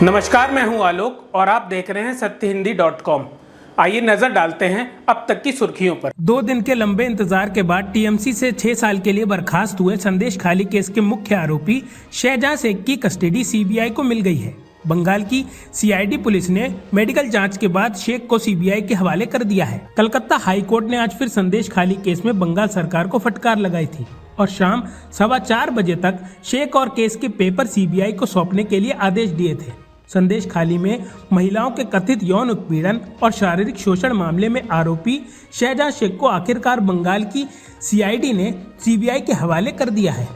नमस्कार, मैं हूं आलोक और आप देख रहे हैं सत्यहिंदी.com। आइए नजर डालते हैं अब तक की सुर्खियों पर। 2 दिन के लंबे इंतजार के बाद टीएमसी से 6 साल के लिए बर्खास्त हुए संदेश खाली केस के मुख्य आरोपी शहजाद शेख की कस्टडी सीबीआई को मिल गई है। बंगाल की सीआईडी पुलिस ने मेडिकल जांच के बाद शेख को सीबीआई के हवाले कर दिया है। कलकत्ता हाई कोर्ट ने आज फिर संदेश खाली केस में बंगाल सरकार को फटकार लगाई थी और शाम 4:15 बजे तक शेख और केस के पेपर सीबीआई को सौंपने के लिए आदेश दिए थे। संदेश खाली में महिलाओं के कथित यौन उत्पीड़न और शारीरिक शोषण मामले में आरोपी शहजाद शेख को आखिरकार बंगाल की सीआईडी ने सीबीआई के हवाले कर दिया है।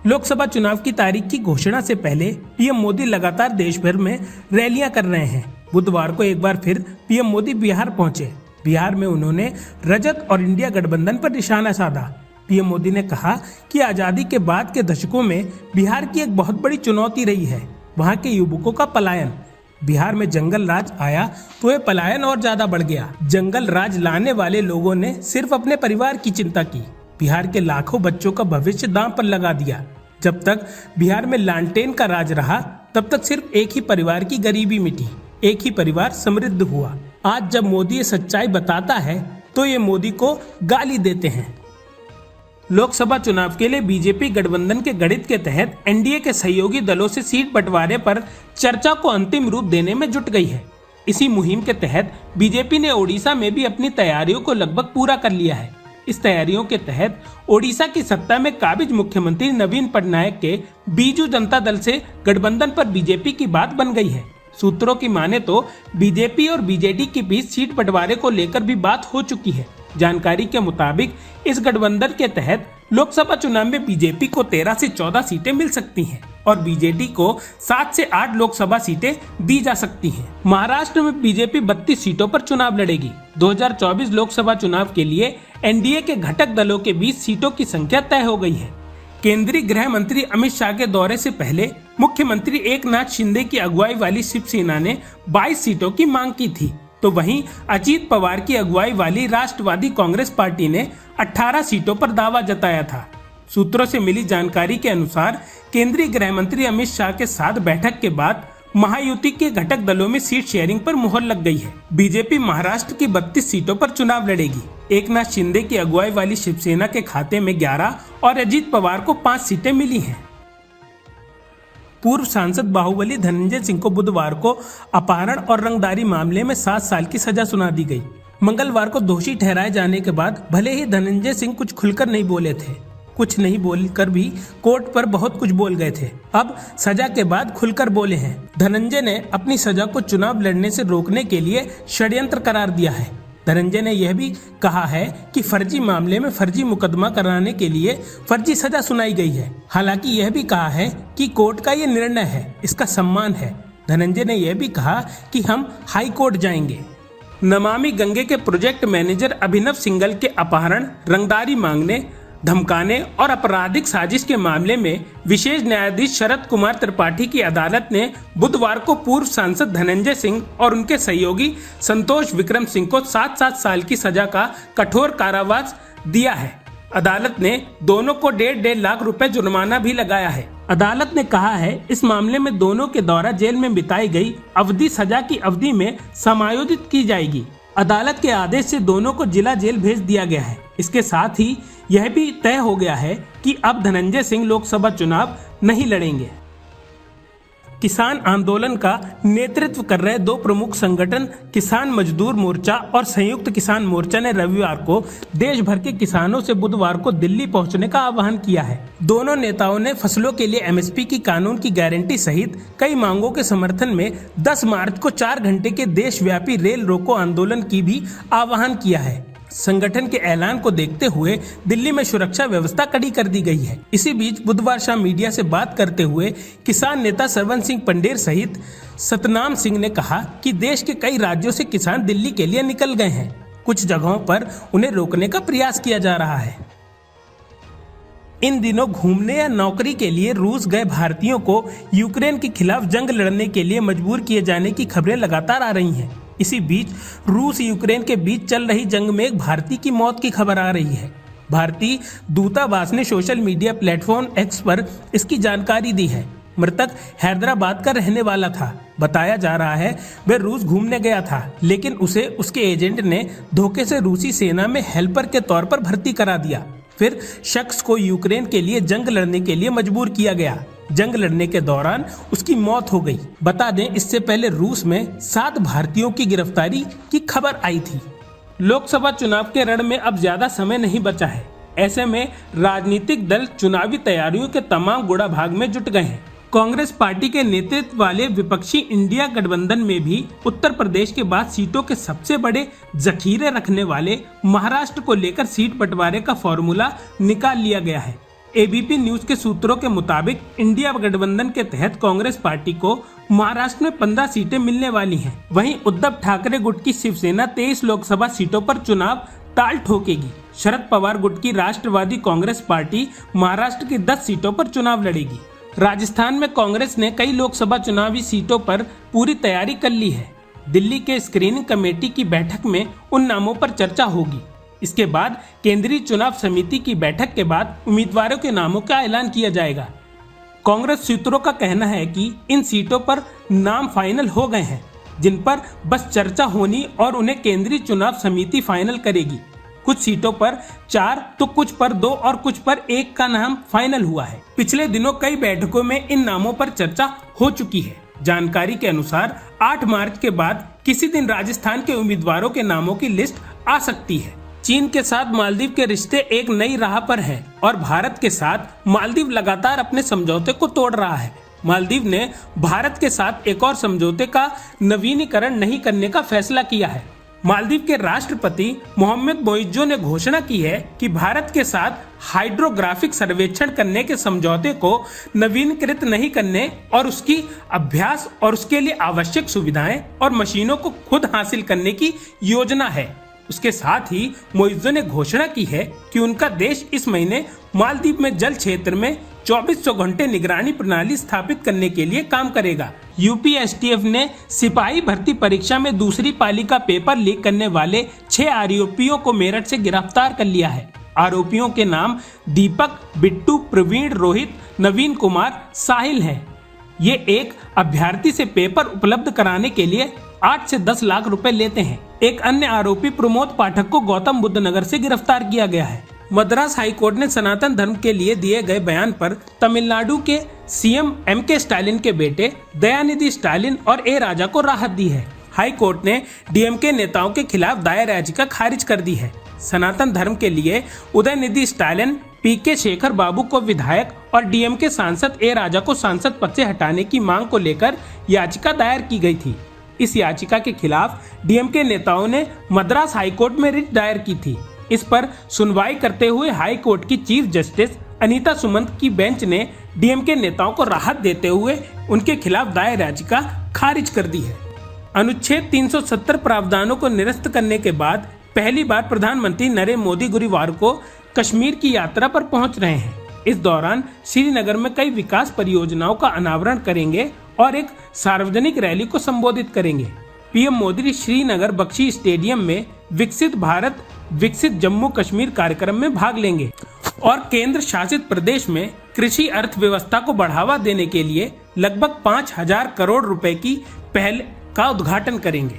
लोकसभा चुनाव की तारीख की घोषणा से पहले पीएम मोदी लगातार देश भर में रैलियां कर रहे हैं। बुधवार को एक बार फिर पीएम मोदी बिहार पहुंचे। बिहार में उन्होंने रजत और इंडिया गठबंधन पर निशाना साधा। पीएम मोदी ने कहा कि आजादी के बाद के दशकों में बिहार की एक बहुत बड़ी चुनौती रही है वहां के युवकों का पलायन। बिहार में जंगल राज आया तो ये पलायन और ज्यादा बढ़ गया। जंगल राज लाने वाले लोगों ने सिर्फ अपने परिवार की चिंता की। बिहार के लाखों बच्चों का भविष्य दांव पर लगा दिया। जब तक बिहार में लालटेन का राज रहा तब तक सिर्फ एक ही परिवार की गरीबी मिटी, एक ही परिवार समृद्ध हुआ। आज जब मोदी ये सच्चाई बताता है तो ये मोदी को गाली देते हैं। लोकसभा चुनाव के लिए बीजेपी गठबंधन के गठित के तहत एनडीए के सहयोगी दलों से सीट बंटवारे पर चर्चा को अंतिम रूप देने में जुट गई है। इसी मुहिम के तहत बीजेपी ने ओडिशा में भी अपनी तैयारियों को लगभग पूरा कर लिया है। इस तैयारियों के तहत ओडिशा की सत्ता में काबिज मुख्यमंत्री नवीन पटनायक के बीजू जनता दल से गठबंधन पर बीजेपी की बात बन गई है। सूत्रों की माने तो बीजेपी और बीजेडी के बीच सीट बंटवारे को लेकर भी बात हो चुकी है। जानकारी के मुताबिक इस गठबंधन के तहत लोकसभा चुनाव में बीजेपी को 13 से 14 सीटें मिल सकती हैं और बीजेडी को 7 से 8 लोकसभा सीटें दी जा सकती हैं। महाराष्ट्र में बीजेपी 32 सीटों पर चुनाव लड़ेगी। 2024 लोकसभा चुनाव के लिए एनडीए के घटक दलों के बीच सीटों की संख्या तय हो गई है। केंद्रीय गृह मंत्री अमित शाह के दौरे से पहले मुख्यमंत्री एकनाथ शिंदे की अगुवाई वाली शिवसेना ने 22 सीटों की मांग की थी, तो वहीं अजीत पवार की अगुवाई वाली राष्ट्रवादी कांग्रेस पार्टी ने 18 सीटों पर दावा जताया था। सूत्रों से मिली जानकारी के अनुसार केंद्रीय गृह मंत्री अमित शाह के साथ बैठक के बाद महायुति के घटक दलों में सीट शेयरिंग पर मुहर लग गई है। बीजेपी महाराष्ट्र की 32 सीटों पर चुनाव लड़ेगी। एकनाथ शिंदे की अगुवाई वाली शिवसेना के खाते में 11 और अजीत पवार को 5 सीटें मिली हैं। पूर्व सांसद बाहुबली धनंजय सिंह को बुधवार को अपहरण और रंगदारी मामले में 7 साल की सजा सुना दी गई। मंगलवार को दोषी ठहराए जाने के बाद भले ही धनंजय सिंह कुछ खुलकर नहीं बोले थे, कुछ नहीं बोलकर भी कोर्ट पर बहुत कुछ बोल गए थे, अब सजा के बाद खुलकर बोले हैं। धनंजय ने अपनी सजा को चुनाव लड़ने से रोकने के लिए षड्यंत्र करार दिया है। धनंजय ने यह भी कहा है कि फर्जी मामले में फर्जी मुकदमा कराने के लिए फर्जी सजा सुनाई गई है। हालांकि यह भी कहा है कि कोर्ट का यह निर्णय है, इसका सम्मान है। धनंजय ने यह भी कहा कि हम हाई कोर्ट जाएंगे। नमामि गंगे के प्रोजेक्ट मैनेजर अभिनव सिंघल के अपहरण, रंगदारी मांगने, धमकाने और आपराधिक साजिश के मामले में विशेष न्यायाधीश शरद कुमार त्रिपाठी की अदालत ने बुधवार को पूर्व सांसद धनंजय सिंह और उनके सहयोगी संतोष विक्रम सिंह को 7 साल की सजा का कठोर कारावास दिया है। अदालत ने दोनों को 1.5 लाख रुपए जुर्माना भी लगाया है। अदालत ने कहा है इस मामले में दोनों के द्वारा जेल में बिताई गई अवधि सजा की अवधि में समायोजित की जाएगी। अदालत के आदेश से दोनों को जिला जेल भेज दिया गया है। इसके साथ ही यह भी तय हो गया है कि अब धनंजय सिंह लोकसभा चुनाव नहीं लड़ेंगे। किसान आंदोलन का नेतृत्व कर रहे 2 प्रमुख संगठन किसान मजदूर मोर्चा और संयुक्त किसान मोर्चा ने रविवार को देश भर के किसानों से बुधवार को दिल्ली पहुंचने का आह्वान किया है। दोनों नेताओं ने फसलों के लिए एमएसपी की कानून की गारंटी सहित कई मांगों के समर्थन में 10 मार्च को 4 घंटे के देशव्यापी रेल रोको आंदोलन की भी आह्वान किया है। संगठन के ऐलान को देखते हुए दिल्ली में सुरक्षा व्यवस्था कड़ी कर दी गई है। इसी बीच बुधवार शाम मीडिया से बात करते हुए किसान नेता सरवन सिंह पंडेर सहित सतनाम सिंह ने कहा कि देश के कई राज्यों से किसान दिल्ली के लिए निकल गए हैं। कुछ जगहों पर उन्हें रोकने का प्रयास किया जा रहा है। इन दिनों घूमने या नौकरी के लिए रूस गए भारतीयों को यूक्रेन के खिलाफ जंग लड़ने के लिए मजबूर किए जाने की खबरें लगातार आ रही हैं। इसी बीच रूस यूक्रेन के बीच चल रही जंग में एक भारतीय की मौत की खबर आ रही है। भारतीय दूतावास ने सोशल मीडिया प्लेटफॉर्म एक्स पर इसकी जानकारी दी है। मृतक हैदराबाद का रहने वाला था। बताया जा रहा है वह रूस घूमने गया था, लेकिन उसे उसके एजेंट ने धोखे से रूसी सेना में हेल्पर के तौर पर भर्ती करा दिया। फिर शख्स को यूक्रेन के लिए जंग लड़ने के लिए मजबूर किया गया। जंग लड़ने के दौरान उसकी मौत हो गई। बता दें, इससे पहले रूस में 7 भारतीयों की गिरफ्तारी की खबर आई थी। लोकसभा चुनाव के रण में अब ज्यादा समय नहीं बचा है। ऐसे में राजनीतिक दल चुनावी तैयारियों के तमाम गुड़ा भाग में जुट गए हैं। कांग्रेस पार्टी के नेतृत्व वाले विपक्षी इंडिया गठबंधन में भी उत्तर प्रदेश के बाद सीटों के सबसे बड़े जखीरे रखने वाले महाराष्ट्र को लेकर सीट बंटवारे का फॉर्मूला निकाल लिया गया है। एबीपी न्यूज के सूत्रों के मुताबिक इंडिया गठबंधन के तहत कांग्रेस पार्टी को महाराष्ट्र में 15 सीटें मिलने वाली हैं। वहीं उद्धव ठाकरे गुट की शिवसेना 23 लोकसभा सीटों पर चुनाव ताल ठोकेगी। शरद पवार गुट की राष्ट्रवादी कांग्रेस पार्टी महाराष्ट्र की 10 सीटों पर चुनाव लड़ेगी। राजस्थान में कांग्रेस ने कई लोकसभा चुनावी सीटों पर पूरी तैयारी कर ली है। दिल्ली के स्क्रीनिंग कमेटी की बैठक में उन नामों पर चर्चा होगी। इसके बाद केंद्रीय चुनाव समिति की बैठक के बाद उम्मीदवारों के नामों का ऐलान किया जाएगा। कांग्रेस सूत्रों का कहना है कि इन सीटों पर नाम फाइनल हो गए हैं, जिन पर बस चर्चा होनी और उन्हें केंद्रीय चुनाव समिति फाइनल करेगी। कुछ सीटों पर 4 तो कुछ पर 2 और कुछ पर 1 का नाम फाइनल हुआ है। पिछले दिनों कई बैठकों में इन नामों पर चर्चा हो चुकी है। जानकारी के अनुसार 8 मार्च के बाद किसी दिन राजस्थान के उम्मीदवारों के नामों की लिस्ट आ सकती है। चीन के साथ मालदीव के रिश्ते एक नई राह पर हैं और भारत के साथ मालदीव लगातार अपने समझौते को तोड़ रहा है। मालदीव ने भारत के साथ एक और समझौते का नवीनीकरण नहीं करने का फैसला किया है। मालदीव के राष्ट्रपति मोहम्मद मोइज्जो ने घोषणा की है कि भारत के साथ हाइड्रोग्राफिक सर्वेक्षण करने के समझौते को नवीनीकृत नहीं करने और उसकी अभ्यास और उसके लिए आवश्यक सुविधाएं और मशीनों को खुद हासिल करने की योजना है। उसके साथ ही मोइज्जो ने घोषणा की है कि उनका देश इस महीने मालदीव में जल क्षेत्र में 2400 घंटे निगरानी प्रणाली स्थापित करने के लिए काम करेगा। यूपीएसटीएफ ने सिपाही भर्ती परीक्षा में दूसरी पाली का पेपर लीक करने वाले 6 आरोपियों को मेरठ से गिरफ्तार कर लिया है। आरोपियों के नाम दीपक, बिट्टू, प्रवीण, रोहित, नवीन कुमार, साहिल हैं। ये एक अभ्यर्थी से पेपर उपलब्ध कराने के लिए 8 से 10 लाख रुपए लेते हैं। एक अन्य आरोपी प्रमोद पाठक को गौतम बुद्ध नगर से गिरफ्तार किया गया है। मद्रास हाईकोर्ट ने सनातन धर्म के लिए दिए गए बयान पर तमिलनाडु के सीएम एमके स्टालिन के बेटे दयानिधि स्टालिन और ए राजा को राहत दी है। हाईकोर्ट ने डीएमके नेताओं के खिलाफ दायर याचिका खारिज कर दी है। सनातन धर्म के लिए उदयनिधि स्टालिन, पीके शेखर बाबू को विधायक और डीएमके सांसद ए राजा को सांसद पद से हटाने की मांग को लेकर याचिका दायर की गई थी। इस याचिका के खिलाफ डीएमके नेताओं ने मद्रास हाईकोर्ट में रिट दायर की थी। इस पर सुनवाई करते हुए हाई कोर्ट की चीफ जस्टिस अनीता सुमंत की बेंच ने डीएमके नेताओं को राहत देते हुए उनके खिलाफ दायर याचिका खारिज कर दी है। अनुच्छेद 370 प्रावधानों को निरस्त करने के बाद पहली बार प्रधानमंत्री नरेंद्र मोदी गुरुवार को कश्मीर की यात्रा पर पहुंच रहे हैं। इस दौरान श्रीनगर में कई विकास परियोजनाओं का अनावरण करेंगे और एक सार्वजनिक रैली को संबोधित करेंगे। पीएम मोदी श्रीनगर बख्शी स्टेडियम में विकसित भारत विकसित जम्मू कश्मीर कार्यक्रम में भाग लेंगे और केंद्र शासित प्रदेश में कृषि अर्थव्यवस्था को बढ़ावा देने के लिए लगभग 5,000 करोड़ रुपए की पहल का उद्घाटन करेंगे।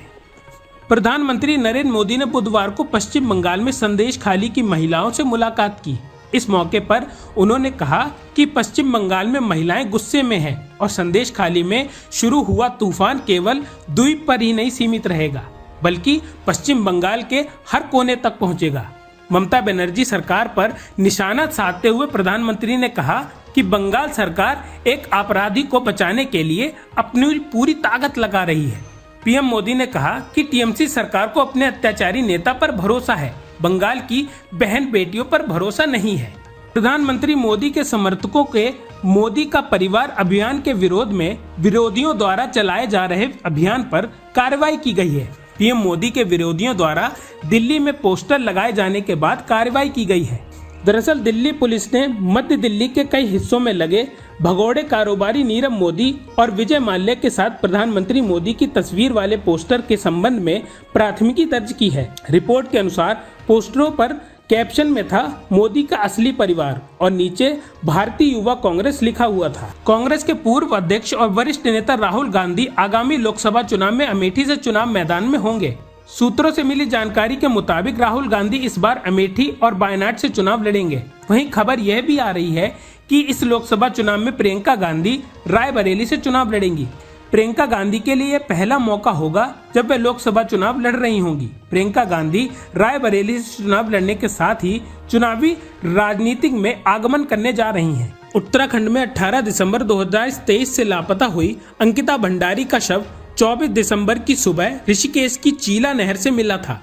प्रधानमंत्री नरेंद्र मोदी ने बुधवार को पश्चिम बंगाल में संदेशखाली की महिलाओं से मुलाकात की। इस मौके पर उन्होंने कहा कि पश्चिम बंगाल में महिलाएं गुस्से में हैं और संदेशखाली में शुरू हुआ तूफान केवल द्वीप पर ही नहीं सीमित रहेगा, बल्कि पश्चिम बंगाल के हर कोने तक पहुंचेगा। ममता बनर्जी सरकार पर निशाना साधते हुए प्रधानमंत्री ने कहा कि बंगाल सरकार एक अपराधी को बचाने के लिए अपनी पूरी ताकत लगा रही है। पीएम मोदी ने कहा कि टीएमसी सरकार को अपने अत्याचारी नेता पर भरोसा है, बंगाल की बहन बेटियों पर भरोसा नहीं है। प्रधानमंत्री मोदी के समर्थकों के मोदी का परिवार अभियान के विरोध में विरोधियों द्वारा चलाए जा रहे अभियान पर कार्रवाई की गई है। पीएम मोदी के विरोधियों द्वारा दिल्ली में पोस्टर लगाए जाने के बाद कार्रवाई की गई है। दरअसल दिल्ली पुलिस ने मध्य दिल्ली के कई हिस्सों में लगे भगोड़े कारोबारी नीरव मोदी और विजय माल्या के साथ प्रधानमंत्री मोदी की तस्वीर वाले पोस्टर के संबंध में प्राथमिकी दर्ज की है। रिपोर्ट के अनुसार पोस्टरों पर कैप्शन में था मोदी का असली परिवार और नीचे भारतीय युवा कांग्रेस लिखा हुआ था। कांग्रेस के पूर्व अध्यक्ष और वरिष्ठ नेता राहुल गांधी आगामी लोकसभा चुनाव में अमेठी से चुनाव मैदान में होंगे। सूत्रों से मिली जानकारी के मुताबिक राहुल गांधी इस बार अमेठी और वायनाड से चुनाव लड़ेंगे। वहीं खबर यह भी आ रही है कि इस लोकसभा चुनाव में प्रियंका गांधी रायबरेली से चुनाव लड़ेंगी। प्रियंका गांधी के लिए पहला मौका होगा जब वे लोकसभा चुनाव लड़ रही होंगी। प्रियंका गांधी रायबरेली से चुनाव लड़ने के साथ ही चुनावी राजनीति में आगमन करने जा रही हैं। उत्तराखंड में 18 दिसंबर 2023 से लापता हुई अंकिता भंडारी का शव 24 दिसंबर की सुबह ऋषिकेश की चीला नहर से मिला था।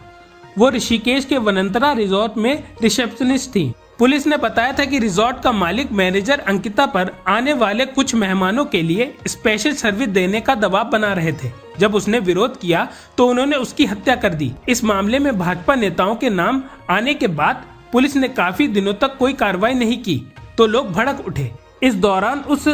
वो ऋषिकेश के वनंतरा रिजॉर्ट में रिसेप्शनिस्ट थी। पुलिस ने बताया था कि रिजॉर्ट का मालिक मैनेजर अंकिता पर आने वाले कुछ मेहमानों के लिए स्पेशल सर्विस देने का दबाव बना रहे थे। जब उसने विरोध किया तो उन्होंने उसकी हत्या कर दी। इस मामले में भाजपा नेताओं के नाम आने के बाद पुलिस ने काफी दिनों तक कोई कार्रवाई नहीं की तो लोग भड़क उठे। इस दौरान उस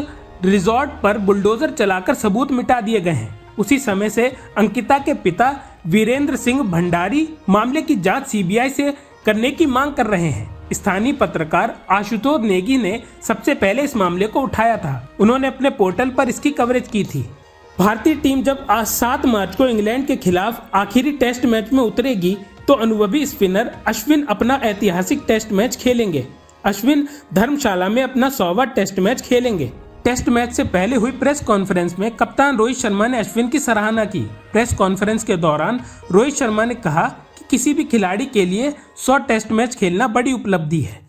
रिजॉर्ट पर बुलडोजर चलाकर सबूत मिटा दिए गए हैं। उसी समय से अंकिता के पिता वीरेंद्र सिंह भंडारी मामले की जांच सीबीआई से करने की मांग कर रहे हैं। स्थानीय पत्रकार आशुतोष नेगी ने सबसे पहले इस मामले को उठाया था। उन्होंने अपने पोर्टल पर इसकी कवरेज की थी। भारतीय टीम जब आज 7 मार्च को इंग्लैंड के खिलाफ आखिरी टेस्ट मैच में उतरेगी तो अनुभवी स्पिनर अश्विन अपना ऐतिहासिक टेस्ट मैच खेलेंगे। अश्विन धर्मशाला में अपना 100वां टेस्ट मैच खेलेंगे। टेस्ट मैच से पहले हुई प्रेस कॉन्फ्रेंस में कप्तान रोहित शर्मा ने अश्विन की सराहना की। प्रेस कॉन्फ्रेंस के दौरान रोहित शर्मा ने कहा कि किसी भी खिलाड़ी के लिए 100 टेस्ट मैच खेलना बड़ी उपलब्धि है।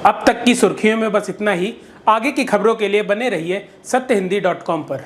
अब तक की सुर्खियों में बस इतना ही। आगे की खबरों के लिए बने रहिए सत्यहिंदी.com पर।